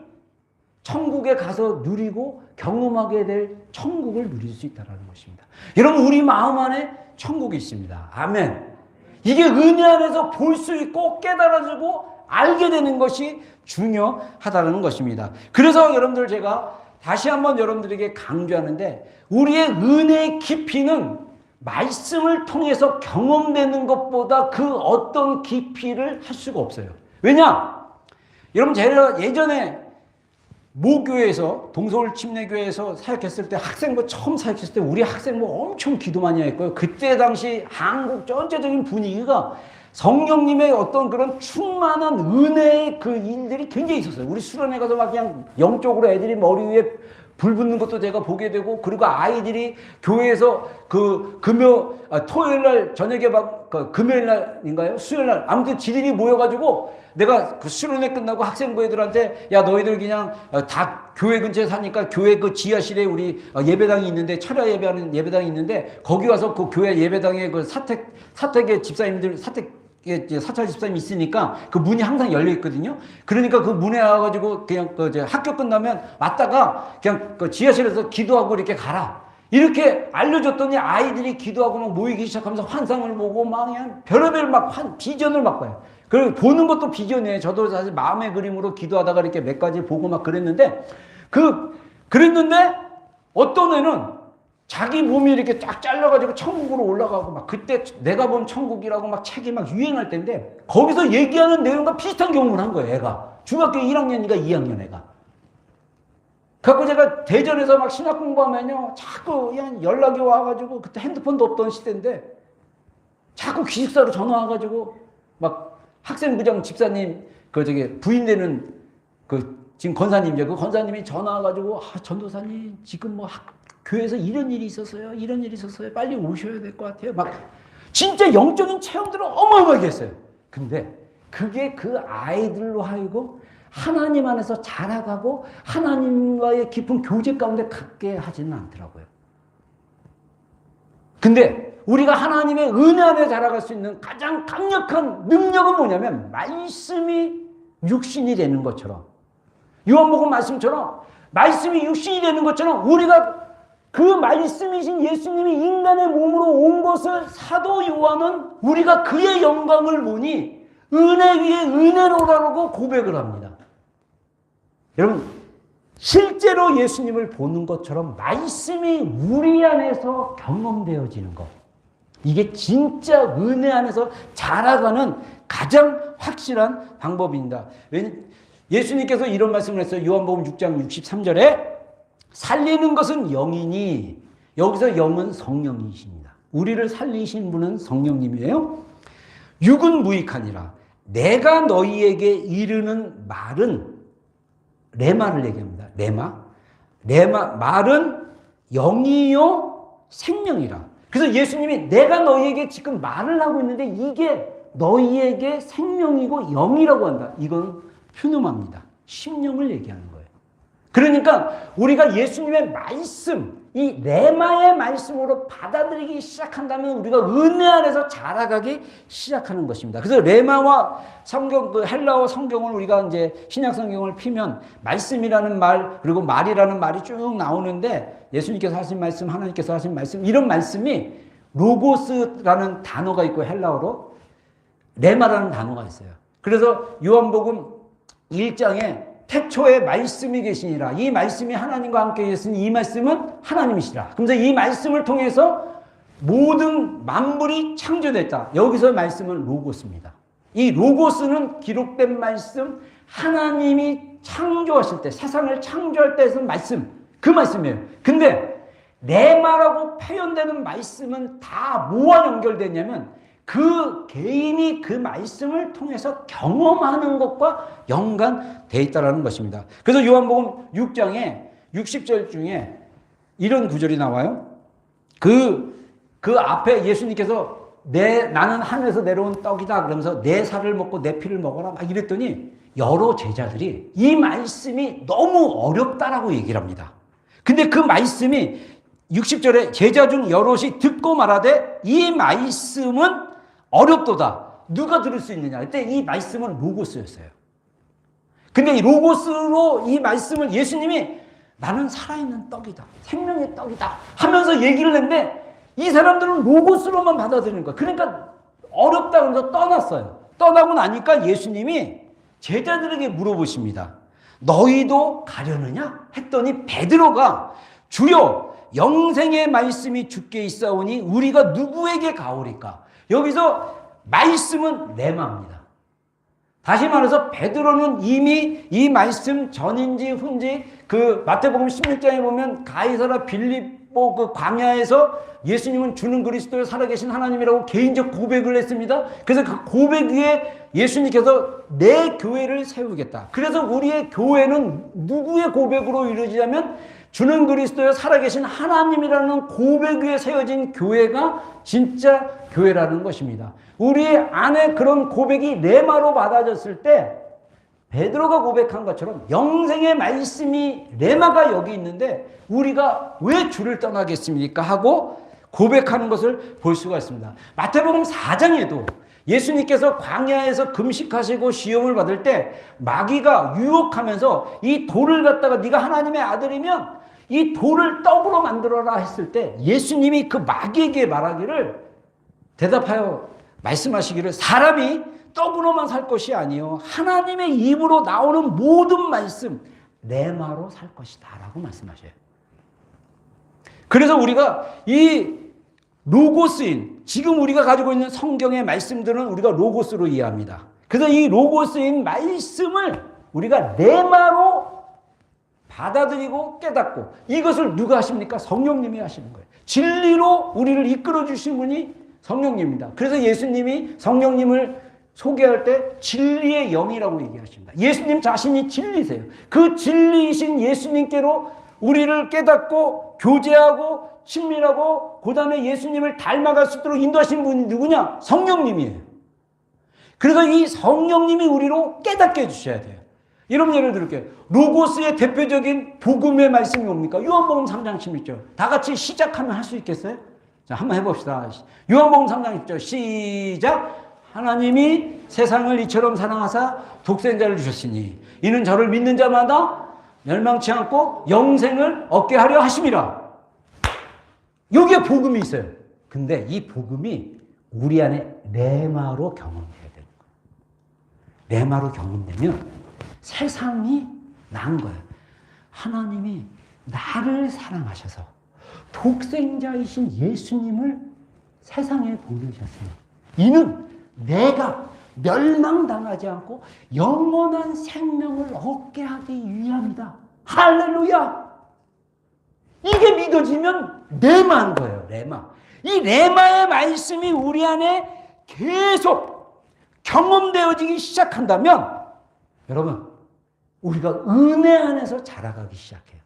천국에 가서 누리고 경험하게 될 천국을 누릴 수 있다는 것입니다. 여러분, 우리 마음 안에 천국이 있습니다. 아멘. 이게 은혜 안에서 볼 수 있고 깨달아지고 알게 되는 것이 중요하다는 것입니다. 그래서 여러분들, 제가 다시 한번 여러분들에게 강조하는데, 우리의 은혜의 깊이는 말씀을 통해서 경험되는 것보다 그 어떤 깊이를 할 수가 없어요. 왜냐? 여러분, 제가 예전에 모교회에서, 동서울 침례교회에서 사역했을 때, 학생부 처음 사역했을 때 우리 학생부 엄청 기도 많이 했고요. 그때 당시 한국 전체적인 분위기가 성령님의 어떤 그런 충만한 은혜의 그 일들이 굉장히 있었어요. 우리 수련회 가서 막 그냥 영적으로 애들이 머리 위에 불 붙는 것도 제가 보게 되고, 그리고 아이들이 교회에서 토요일 날 저녁에 막 금요일 날인가요? 수요일 날 아무튼 지들이 모여가지고, 내가 그 수련회 끝나고 학생부 애들한테, 야, 너희들 그냥 다 교회 근처에 사니까 교회 그 지하실에 우리 예배당이 있는데, 철야 예배하는 예배당이 있는데, 거기 와서 그 교회 예배당에 그 사택의 집사님들, 사찰 집사님이 있으니까 그 문이 항상 열려 있거든요. 그러니까 그 문에 와가지고 그냥 학교 끝나면 왔다가 그냥 그 지하실에서 기도하고 이렇게 가라. 이렇게 알려줬더니 아이들이 기도하고 막 모이기 시작하면서 환상을 보고 막 그냥 별의별 막 비전을 막 봐요. 그리고 보는 것도 비전이에요. 저도 사실 마음의 그림으로 기도하다가 이렇게 몇 가지 보고 막 그랬는데, 그랬는데 어떤 애는 자기 몸이 이렇게 쫙 잘라가지고 천국으로 올라가고, 막 그때 내가 본 천국이라고 막 책이 막 유행할 때인데, 거기서 얘기하는 내용과 비슷한 경험을 한 거예요. 애가 중학교 1학년인가 2학년 애가. 그래서 제가 대전에서 막 신학 공부하면요, 자꾸 그냥 연락이 와가지고, 그때 핸드폰도 없던 시대인데 자꾸 기숙사로 전화 와가지고, 막 학생부장 집사님 부인 되는 지금 권사님이죠. 그 권사님이 전화 와가지고, 전도사님 지금 뭐 교회에서 이런 일이 있었어요. 이런 일이 있었어요. 빨리 오셔야 될 것 같아요. 막 진짜 영적인 체험들을 어마어마하게 했어요. 근데 그게 그 아이들로 하여금 하나님 안에서 자라가고 하나님과의 깊은 교제 가운데 갖게 하지는 않더라고요. 근데 우리가 하나님의 은혜 안에 자라갈 수 있는 가장 강력한 능력은 뭐냐면, 말씀이 육신이 되는 것처럼, 요한복음 말씀처럼 말씀이 육신이 되는 것처럼, 우리가 그 말씀이신 예수님이 인간의 몸으로 온 것을 사도 요한은 우리가 그의 영광을 보니 은혜 위에 은혜로라고 고백을 합니다. 여러분, 실제로 예수님을 보는 것처럼 말씀이 우리 안에서 경험되어지는 것, 이게 진짜 은혜 안에서 자라가는 가장 확실한 방법입니다. 예수님께서 이런 말씀을 했어요. 요한복음 6장 63절에 살리는 것은 영이니, 여기서 영은 성령이십니다. 우리를 살리신 분은 성령님이에요. 육은 무익하니라. 내가 너희에게 이르는 말은, 레마를 얘기합니다. 레마 말은 영이요 생명이라. 그래서 예수님이 내가 너희에게 지금 말을 하고 있는데 이게 너희에게 생명이고 영이라고 한다. 이건 퓨누마입니다. 심령을 얘기하는 거예요. 그러니까 우리가 예수님의 말씀, 이 레마의 말씀으로 받아들이기 시작한다면 우리가 은혜 안에서 자라가기 시작하는 것입니다. 그래서 레마와 성경, 헬라어 성경을 우리가 이제 신약 성경을 피면 말씀이라는 말, 그리고 말이라는 말이 쭉 나오는데, 예수님께서 하신 말씀, 하나님께서 하신 말씀, 이런 말씀이 로고스라는 단어가 있고, 헬라어로 레마라는 단어가 있어요. 그래서 요한복음 1장에 태초에 말씀이 계시니라. 이 말씀이 하나님과 함께 계시니 이 말씀은 하나님이시라. 그래서 이 말씀을 통해서 모든 만물이 창조됐다. 여기서 말씀은 로고스입니다. 이 로고스는 기록된 말씀, 하나님이 창조하실 때, 세상을 창조할 때 쓴 말씀, 그 말씀이에요. 근데 레마라고 표현되는 말씀은 다 뭐와 연결되냐면, 그 개인이 그 말씀을 통해서 경험하는 것과 연관되어 있다는 것입니다. 그래서 요한복음 6장에 60절 중에 이런 구절이 나와요. 그 앞에 예수님께서 나는 하늘에서 내려온 떡이다 그러면서 내 살을 먹고 내 피를 먹어라 막 이랬더니 여러 제자들이 이 말씀이 너무 어렵다라고 얘기를 합니다. 근데 그 말씀이 60절에 제자 중 여럿이 듣고 말하되 이 말씀은 어렵도다. 누가 들을 수 있느냐? 그때 이 말씀은 로고스였어요. 근데 이 로고스로 이 말씀을 예수님이 나는 살아있는 떡이다. 생명의 떡이다. 하면서 얘기를 했는데 이 사람들은 로고스로만 받아들이는 거야. 그러니까 어렵다 그래서 떠났어요. 떠나고 나니까 예수님이 제자들에게 물어보십니다. 너희도 가려느냐? 했더니 베드로가 주여 영생의 말씀이 주께 있사오니 우리가 누구에게 가오리까? 여기서 말씀은 레마입니다. 다시 말해서 베드로는 이미 이 말씀 전인지 후인지 그 마태복음 16장에 보면 가이사라 빌립보 그 광야에서 예수님은 주는 그리스도의 살아계신 하나님이라고 개인적 고백을 했습니다. 그래서 그 고백 위에 예수님께서 내 교회를 세우겠다. 그래서 우리의 교회는 누구의 고백으로 이루어지냐면 주는 그리스도의 살아계신 하나님이라는 고백 위에 세워진 교회가 진짜 교회라는 것입니다. 우리 안에 그런 고백이 레마로 받아졌을 때 베드로가 고백한 것처럼 영생의 말씀이 레마가 여기 있는데 우리가 왜 주를 떠나겠습니까? 하고 고백하는 것을 볼 수가 있습니다. 마태복음 4장에도 예수님께서 광야에서 금식하시고 시험을 받을 때 마귀가 유혹하면서 이 돌을 갖다가 네가 하나님의 아들이면 이 돌을 떡으로 만들어라 했을 때 예수님이 그 마귀에게 말하기를 대답하여 말씀하시기를 사람이 떡으로만 살 것이 아니요 하나님의 입으로 나오는 모든 말씀 레마로 살 것이다 라고 말씀하셔요. 그래서 우리가 이 로고스인 지금 우리가 가지고 있는 성경의 말씀들은 우리가 로고스로 이해합니다. 그래서 이 로고스인 말씀을 우리가 레마로 받아들이고 깨닫고 이것을 누가 하십니까? 성령님이 하시는 거예요. 진리로 우리를 이끌어 주신 분이 성령님입니다. 그래서 예수님이 성령님을 소개할 때 진리의 영이라고 얘기하십니다. 예수님 자신이 진리세요. 그 진리이신 예수님께로 우리를 깨닫고 교제하고 친밀하고 그 다음에 예수님을 닮아갈 수 있도록 인도하신 분이 누구냐? 성령님이에요. 그래서 이 성령님이 우리로 깨닫게 해주셔야 돼요. 여러분 예를 들을게요. 로고스의 대표적인 복음의 말씀이 뭡니까? 요한복음 3장 16절. 다 같이 시작하면 할 수 있겠어요? 자, 한번 해봅시다. 요한복음 3장 16절 시작. 하나님이 세상을 이처럼 사랑하사 독생자를 주셨으니 이는 저를 믿는 자마다 멸망치 않고 영생을 얻게 하려 하심이라. 여기에 복음이 있어요. 근데 이 복음이 우리 안에 레마로 경험돼야 되는 거예요. 레마로 경험되면 세상이 난 거예요. 하나님이 나를 사랑하셔서 독생자이신 예수님을 세상에 보내셨으니 이는 내가 멸망당하지 않고 영원한 생명을 얻게 하기 위함이다. 할렐루야! 이게 믿어지면 레마인 거예요. 레마. 이 레마의 말씀이 우리 안에 계속 경험되어지기 시작한다면 여러분 우리가 은혜 안에서 자라가기 시작해요.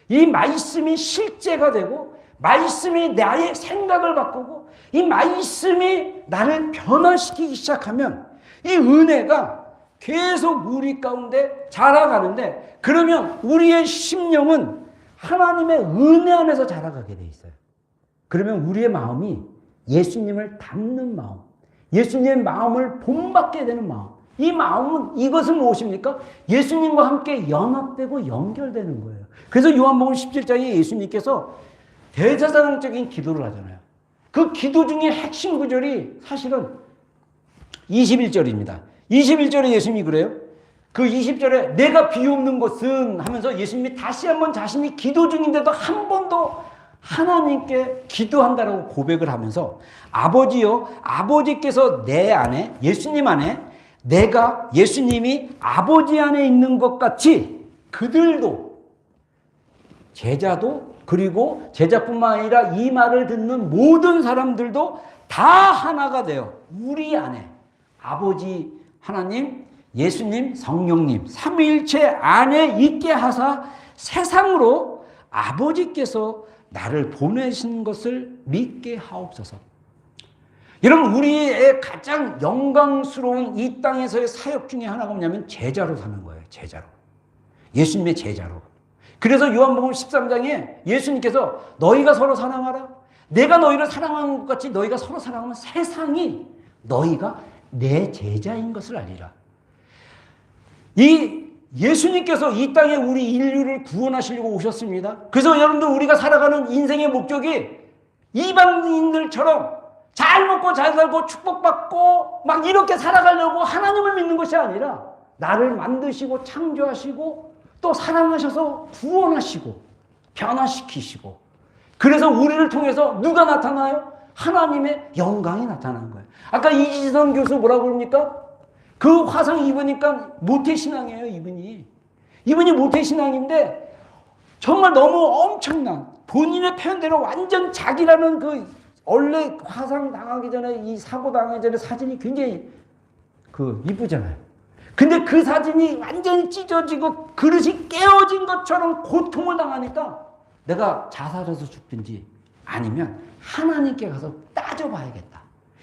이 말씀이 실제가 되고 말씀이 나의 생각을 바꾸고 이 말씀이 나를 변화시키기 시작하면 이 은혜가 계속 우리 가운데 자라가는데 그러면 우리의 심령은 하나님의 은혜 안에서 자라가게 돼 있어요. 그러면 우리의 마음이 예수님을 닮는 마음, 예수님의 마음을 본받게 되는 마음. 이 마음은 이것은 무엇입니까? 예수님과 함께 연합되고 연결되는 거예요. 그래서 요한복음 17장에 예수님께서 대제사장적인 기도를 하잖아요. 그 기도 중에 핵심 구절이 사실은 21절입니다. 21절에 예수님이 그래요. 그 20절에 내가 비옵는 것은 하면서 예수님이 다시 한번 자신이 기도 중인데도 한 번도 하나님께 기도한다라고 고백을 하면서 아버지요, 아버지께서 내 안에, 예수님 안에 내가 예수님이 아버지 안에 있는 것 같이 그들도 제자도 그리고 제자뿐만 아니라 이 말을 듣는 모든 사람들도 다 하나가 돼요. 우리 안에 아버지 하나님, 예수님, 성령님 삼위일체 안에 있게 하사 세상으로 아버지께서 나를 보내신 것을 믿게 하옵소서. 여러분, 우리의 가장 영광스러운 이 땅에서의 사역 중에 하나가 뭐냐면 제자로 사는 거예요. 제자로. 예수님의 제자로. 그래서 요한복음 13장에 예수님께서 너희가 서로 사랑하라. 내가 너희를 사랑하는 것 같이 너희가 서로 사랑하면 세상이 너희가 내 제자인 것을 알리라. 이 예수님께서 이 땅에 우리 인류를 구원하시려고 오셨습니다. 그래서 여러분들 우리가 살아가는 인생의 목적이 이방인들처럼 잘 먹고 잘 살고 축복받고 막 이렇게 살아가려고 하나님을 믿는 것이 아니라 나를 만드시고 창조하시고 또 사랑하셔서 구원하시고 변화시키시고 그래서 우리를 통해서 누가 나타나요? 하나님의 영광이 나타나는 거예요. 아까 이지선 교수 뭐라고 그럽니까? 그 화상 입으니까 모태신앙이에요. 이분이 모태신앙인데 정말 너무 엄청난 본인의 표현대로 완전 자기라는 그 원래 화상 당하기 전에 이 사고 당하기 전에 사진이 굉장히 이쁘잖아요. 근데 그 사진이 완전히 찢어지고 그릇이 깨어진 것처럼 고통을 당하니까 내가 자살해서 죽든지 아니면 하나님께 가서 따져봐야겠다.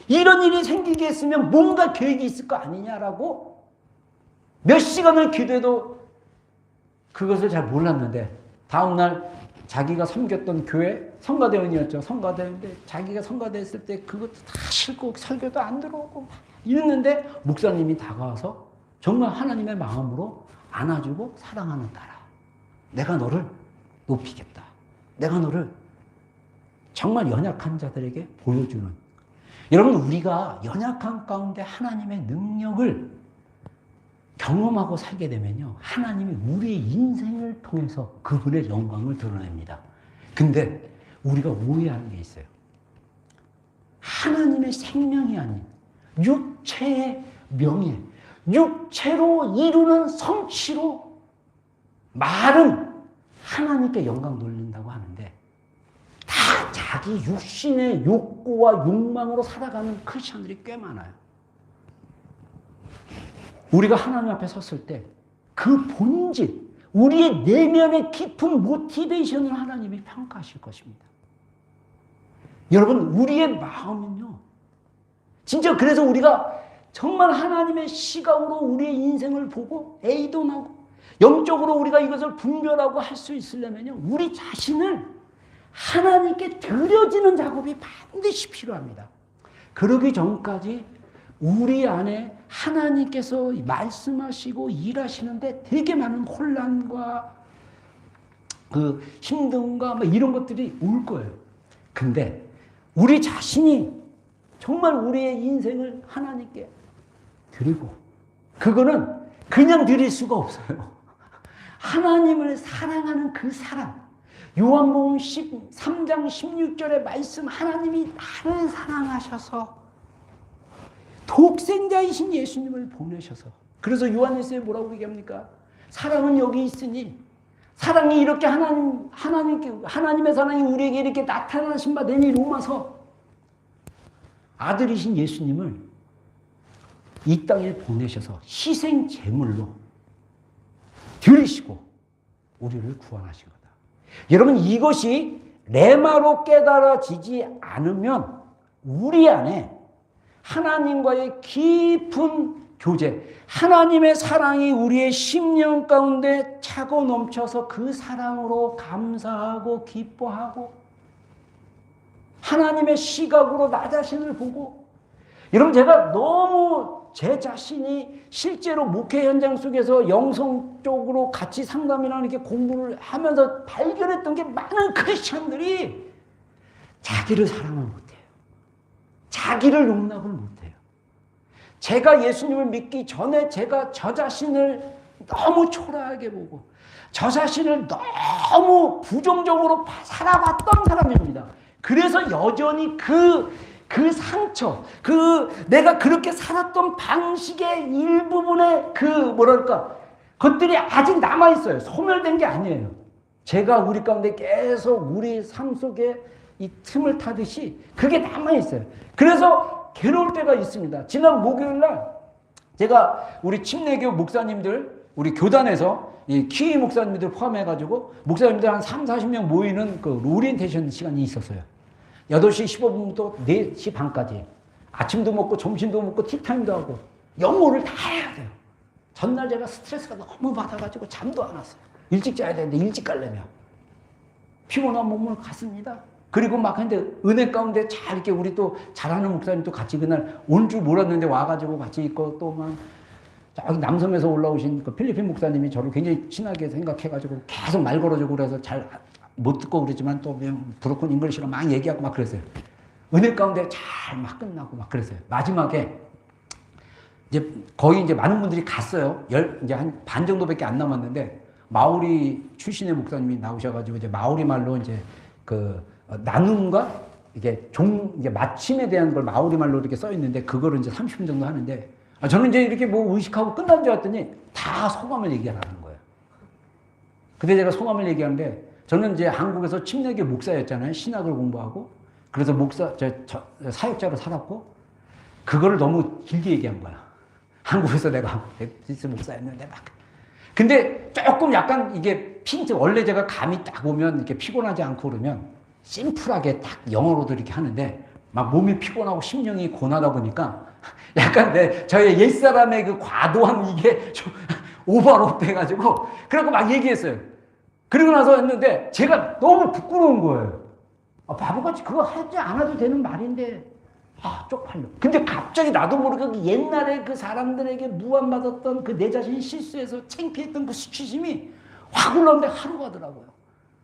이런 일이 생기게 했으면 뭔가 계획이 있을 거 아니냐라고 몇 시간을 기도해도 그것을 잘 몰랐는데 다음날 자기가 섬겼던 교회 성가대원이었죠. 성가대원인데 자기가 성가대했을 때 그것도 다 싫고 설교도 안 들어오고 막 이랬는데 목사님이 다가와서 정말 하나님의 마음으로 안아주고 사랑하는 딸아, 내가 너를 높이겠다. 내가 너를 정말 연약한 자들에게 보여주는. 여러분, 우리가 연약한 가운데 하나님의 능력을 경험하고 살게 되면요, 하나님이 우리의 인생을 통해서 그분의 영광을 드러냅니다. 근데 우리가 오해하는 게 있어요. 하나님의 생명이 아닌 육체의 명예, 육체로 이루는 성취로 말은 하나님께 영광 돌린다고 하는데 다 자기 육신의 욕구와 욕망으로 살아가는 크리스천들이 꽤 많아요. 우리가 하나님 앞에 섰을 때 그 본질, 우리의 내면의 깊은 모티베이션을 하나님이 평가하실 것입니다. 여러분, 우리의 마음은요, 진짜 그래서 우리가 정말 하나님의 시각으로 우리의 인생을 보고 애도나고 영적으로 우리가 이것을 분별하고 할 수 있으려면요, 우리 자신을 하나님께 드려지는 작업이 반드시 필요합니다. 그러기 전까지 우리 안에 하나님께서 말씀하시고 일하시는데 되게 많은 혼란과 그 힘듦과 이런 것들이 올 거예요. 근데 우리 자신이 정말 우리의 인생을 하나님께 드리고, 그거는 그냥 드릴 수가 없어요. 하나님을 사랑하는 그 사랑. 요한복음 13장 16절의 말씀, 하나님이 나를 사랑하셔서 독생자이신 예수님을 보내셔서, 그래서 요한일서에 뭐라고 얘기합니까? 사랑은 여기 있으니, 사랑이 이렇게 하나님의 사랑이 우리에게 이렇게 나타나신 바 되니 로마서, 아들이신 예수님을 이 땅에 보내셔서 희생 제물로 드리시고 우리를 구원하신 거다. 여러분, 이것이 레마로 깨달아지지 않으면 우리 안에 하나님과의 깊은 교제, 하나님의 사랑이 우리의 심령 가운데 차고 넘쳐서 그 사랑으로 감사하고 기뻐하고 하나님의 시각으로 나 자신을 보고, 여러분, 제가 너무 제 자신이 실제로 목회 현장 속에서 영성적으로 같이 상담이나 이렇게 공부를 하면서 발견했던 게, 많은 크리스천들이 자기를 사랑을 못해요. 자기를 용납을 못해요. 제가 예수님을 믿기 전에 제가 저 자신을 너무 초라하게 보고 저 자신을 너무 부정적으로 살아왔던 사람입니다. 그래서 여전히 그 상처, 내가 그렇게 살았던 방식의 일부분의 그것들이 아직 남아있어요. 소멸된 게 아니에요. 제가 우리 가운데 계속 우리 삶 속에 이 틈을 타듯이 그게 남아있어요. 그래서 괴로울 때가 있습니다. 지난 목요일 날 제가 우리 침례교 목사님들, 우리 교단에서 이 키위 목사님들 포함해가지고 목사님들 한 3, 40명 모이는 그 오리엔테이션 시간이 있었어요. 8시 15분부터 4시 반까지. 아침도 먹고 점심도 먹고 티타임도 하고 영어를 다 해야 돼요. 전날 제가 스트레스가 너무 받아가지고 잠도 안 왔어요. 일찍 자야 되는데 일찍 가려면. 피곤한 몸을 갔습니다. 그리고 막 했는데 은혜 가운데 잘 이렇게 우리 또 잘하는 목사님도 같이 그날 온 줄 몰랐는데 와가지고 같이 있고 또 막 저기 남섬에서 올라오신 그 필리핀 목사님이 저를 굉장히 친하게 생각해가지고 계속 말 걸어주고 그래서 잘 못 듣고 그러지만 또 브로큰 잉글리시로 막 얘기하고 막 그랬어요. 은혜 가운데 잘 막 끝나고 막 그랬어요. 마지막에 이제 거의 이제 많은 분들이 갔어요. 이제 한 반 정도밖에 안 남았는데 마오리 출신의 목사님이 나오셔가지고 이제 마오리 말로 이제 그 나눔과 이게 이제 마침에 대한 걸 마오리 말로 이렇게 써 있는데 그거를 이제 30분 정도 하는데 저는 이제 이렇게 뭐 의식하고 끝난 줄 알았더니 다 소감을 얘기하라는 거예요. 근데 제가 소감을 얘기하는데 저는 이제 한국에서 침례교 목사였잖아요. 신학을 공부하고. 그래서 사역자로 살았고, 그거를 너무 길게 얘기한 거야. 한국에서 내가 베프티스 목사였는데 막. 근데 조금 약간 이게 원래 제가 감이 딱 오면 이렇게 피곤하지 않고 그러면 심플하게 딱 영어로도 이렇게 하는데 막 몸이 피곤하고 심령이 고나다 보니까 약간 저의 옛사람의 그 과도한 이게 좀 오버랩 돼가지고 그래갖고 막 얘기했어요. 그리고 나서 했는데 제가 너무 부끄러운 거예요. 바보같이 그거 하지 않아도 되는 말인데 쪽팔려. 근데 갑자기 나도 모르게 옛날에 그 사람들에게 무안받았던 그 내 자신이 실수해서 창피했던 그 수치심이 확 올라오는데 하루 가더라고요.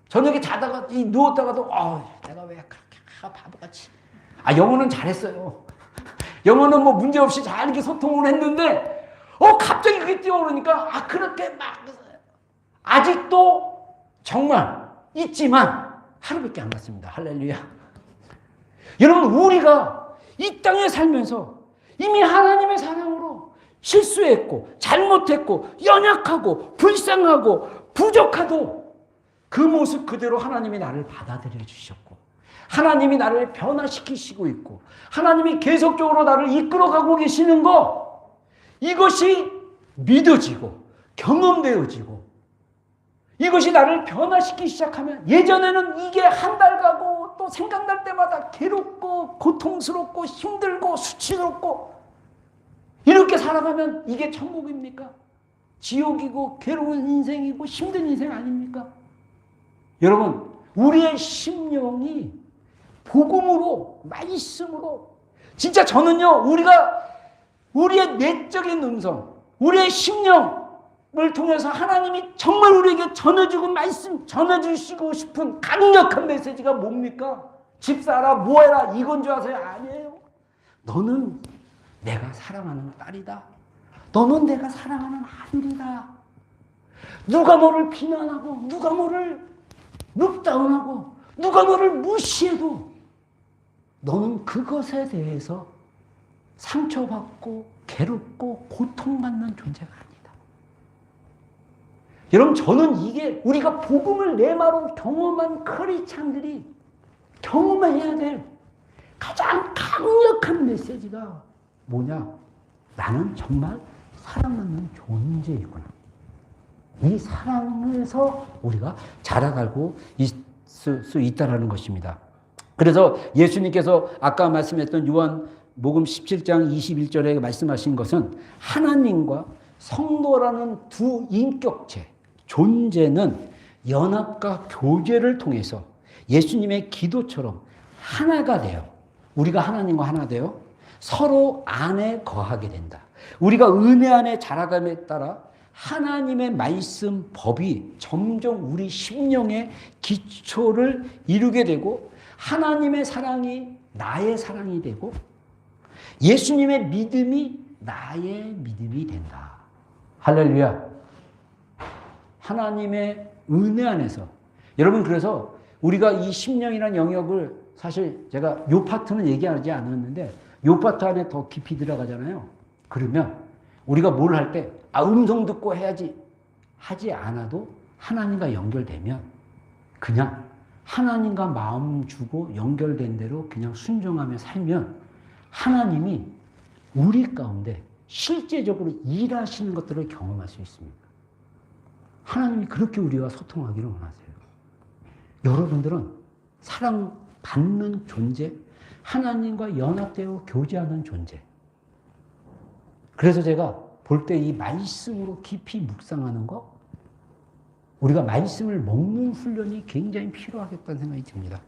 저녁에 자다가 누웠다가도 내가 왜 그렇게 바보같이. 영어는 잘했어요. 영어는 뭐 문제없이 잘 이렇게 소통을 했는데 갑자기 그게 뛰어오르니까 그렇게 막 아직도 정말 있지만 하루밖에 안 갔습니다. 할렐루야. 여러분 우리가 이 땅에 살면서 이미 하나님의 사랑으로 실수했고 잘못했고 연약하고 불쌍하고 부족하도 그 모습 그대로 하나님이 나를 받아들여 주셨고 하나님이 나를 변화시키시고 있고 하나님이 계속적으로 나를 이끌어가고 계시는 것 이것이 믿어지고 경험되어지고 이것이 나를 변화시키기 시작하면 예전에는 이게 한 달 가고 또 생각날 때마다 괴롭고 고통스럽고 힘들고 수치스럽고 이렇게 살아가면 이게 천국입니까? 지옥이고 괴로운 인생이고 힘든 인생 아닙니까? 여러분 우리의 심령이 복음으로 말씀으로 진짜 저는요 우리의 내적인 음성 우리의 심령 을 통해서 하나님이 정말 우리에게 전해주시고 싶은 강력한 메시지가 뭡니까? 집사라 뭐해라 이건 줄 아세요? 아니에요. 너는 내가 사랑하는 딸이다. 너는 내가 사랑하는 아들이다. 누가 너를 비난하고 누가 너를 룩다운하고 누가 너를 무시해도 너는 그것에 대해서 상처받고 괴롭고 고통받는 존재가 아니다. 여러분 저는 이게 우리가 복음을 내마로 경험한 크리스찬들이 경험해야 될 가장 강력한 메시지가 뭐냐? 나는 정말 사랑하는 존재이구나. 이 사랑에서 우리가 자라가고 있을 수 있다는 것입니다. 그래서 예수님께서 아까 말씀했던 요한복음 17장 21절에 말씀하신 것은 하나님과 성도라는 두 인격체 존재는 연합과 교제를 통해서 예수님의 기도처럼 하나가 되어 우리가 하나님과 하나 되어 서로 안에 거하게 된다. 우리가 은혜 안에 자라감에 따라 하나님의 말씀 법이 점점 우리 심령의 기초를 이루게 되고 하나님의 사랑이 나의 사랑이 되고 예수님의 믿음이 나의 믿음이 된다. 할렐루야. 하나님의 은혜 안에서 여러분 그래서 우리가 이 심령이라는 영역을 사실 제가 요 파트는 얘기하지 않았는데 요 파트 안에 더 깊이 들어가잖아요. 그러면 우리가 뭘 할 때 음성 듣고 해야지 하지 않아도 하나님과 연결되면 그냥 하나님과 마음 주고 연결된 대로 그냥 순종하며 살면 하나님이 우리 가운데 실제적으로 일하시는 것들을 경험할 수 있습니다. 하나님이 그렇게 우리와 소통하기를 원하세요. 여러분들은 사랑받는 존재, 하나님과 연합되어 교제하는 존재. 그래서 제가 볼 때 이 말씀으로 깊이 묵상하는 거, 우리가 말씀을 먹는 훈련이 굉장히 필요하겠다는 생각이 듭니다.